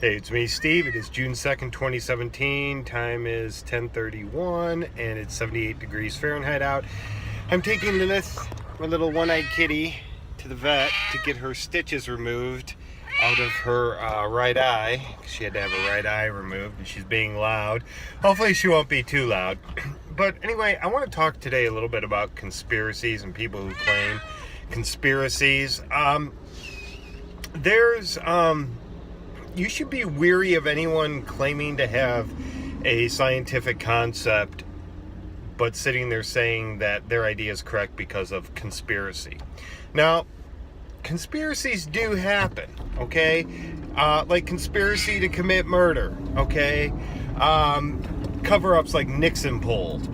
Hey, it's me, Steve. It is June 2nd, 2017. Time is 10:31, and it's 78 degrees Fahrenheit out. I'm taking Lilith, my little one-eyed kitty, to the vet to get her stitches removed out of her right eye. She had to have her right eye removed, and she's being loud. Hopefully she won't be too loud. But anyway, I want to talk today a little bit about conspiracies and people who claim conspiracies. You should be weary of anyone claiming to have a scientific concept but sitting there saying that their idea is correct because of conspiracy. Now, conspiracies do happen, okay? Like conspiracy to commit murder, okay? Cover-ups like Nixon pulled.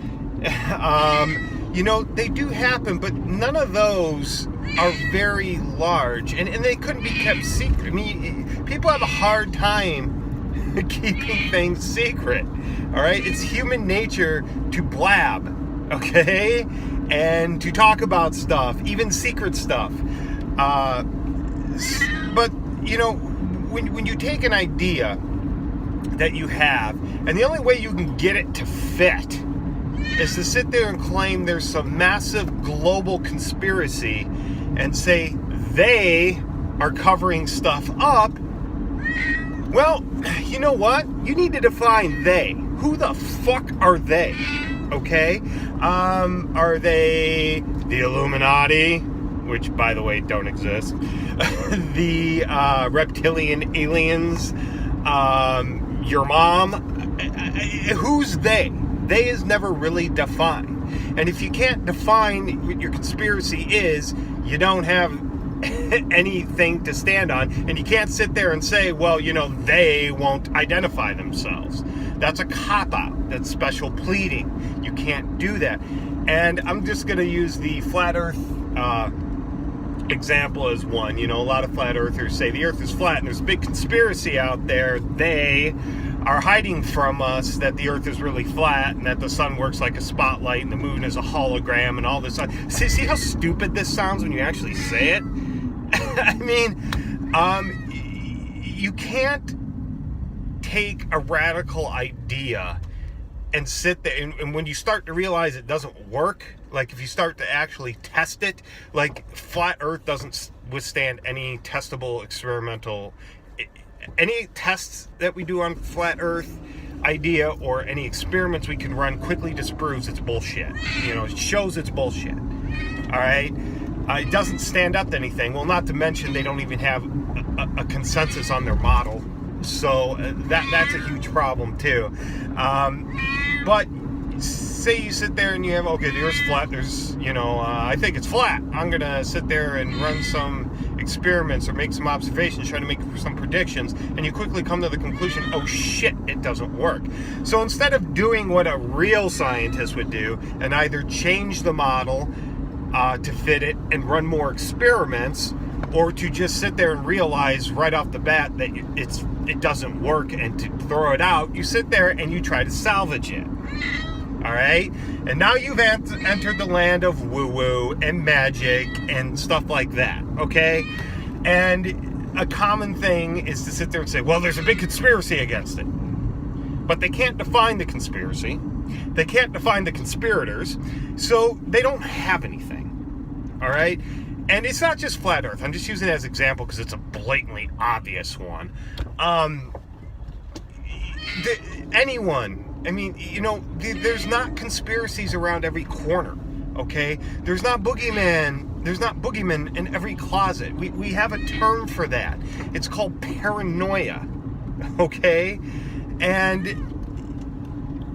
They do happen, but none of those are very large, and they couldn't be kept secret. I mean, people have a hard time keeping things secret, all right? It's human nature to blab, okay? And to talk about stuff, even secret stuff. But, when you take an idea that you have, and the only way you can get it to fit is to sit there and claim there's some massive global conspiracy and say they are covering stuff up. Well, you know what? You need to define they. Who the fuck are they? Okay? Are they the Illuminati, which, by the way, don't exist? The reptilian aliens? Your mom? Who's they? They is never really defined. And if you can't define what your conspiracy is, you don't have anything to stand on. And you can't sit there and say, well, they won't identify themselves. That's a cop-out. That's special pleading. You can't do that. And I'm just going to use the flat earth example as one. A lot of flat earthers say the earth is flat and there's a big conspiracy out there. They are hiding from us that the earth is really flat and that the sun works like a spotlight and the moon is a hologram and all this. See how stupid this sounds when you actually say it? I mean, you can't take a radical idea and sit there, and when you start to realize it doesn't work, like if you start to actually test it, like flat earth doesn't withstand any testable experimental, any tests that we do on flat earth idea or any experiments we can run quickly disproves it's bullshit. It shows it's bullshit. All right? It doesn't stand up to anything. Well, not to mention they don't even have a consensus on their model. So that's a huge problem too. But say you sit there and you have, okay, the Earth's flat. There's, I think it's flat. I'm going to sit there and run some experiments or make some observations, try to make some predictions, and you quickly come to the conclusion, oh shit, it doesn't work. So instead of doing what a real scientist would do and either change the model to fit it and run more experiments, or to just sit there and realize right off the bat that it doesn't work and to throw it out, you sit there and you try to salvage it. All right? And now you've entered the land of woo-woo and magic and stuff like that, okay? And a common thing is to sit there and say, well, there's a big conspiracy against it. But they can't define the conspiracy. They can't define the conspirators. So they don't have anything, all right? And it's not just flat earth. I'm just using it as an example because it's a blatantly obvious one. Anyone... I mean, there's not conspiracies around every corner, okay? There's not boogeyman in every closet. We have a term for that. It's called paranoia, okay? And,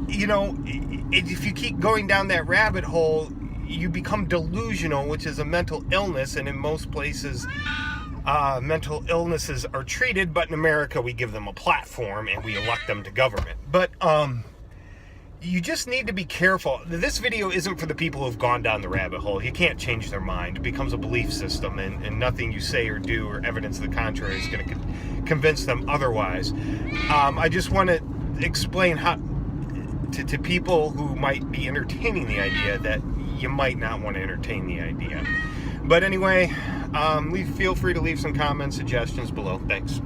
if you keep going down that rabbit hole, you become delusional, which is a mental illness, and in most places, mental illnesses are treated, but in America, we give them a platform and we elect them to government. But, you just need to be careful. This video isn't for the people who've gone down the rabbit hole. You can't change their mind. It becomes a belief system, and nothing you say or do or evidence to the contrary is going to convince them otherwise. I just want to explain how to people who might be entertaining the idea that you might not want to entertain the idea. But anyway, feel free to leave some comments, suggestions below. Thanks.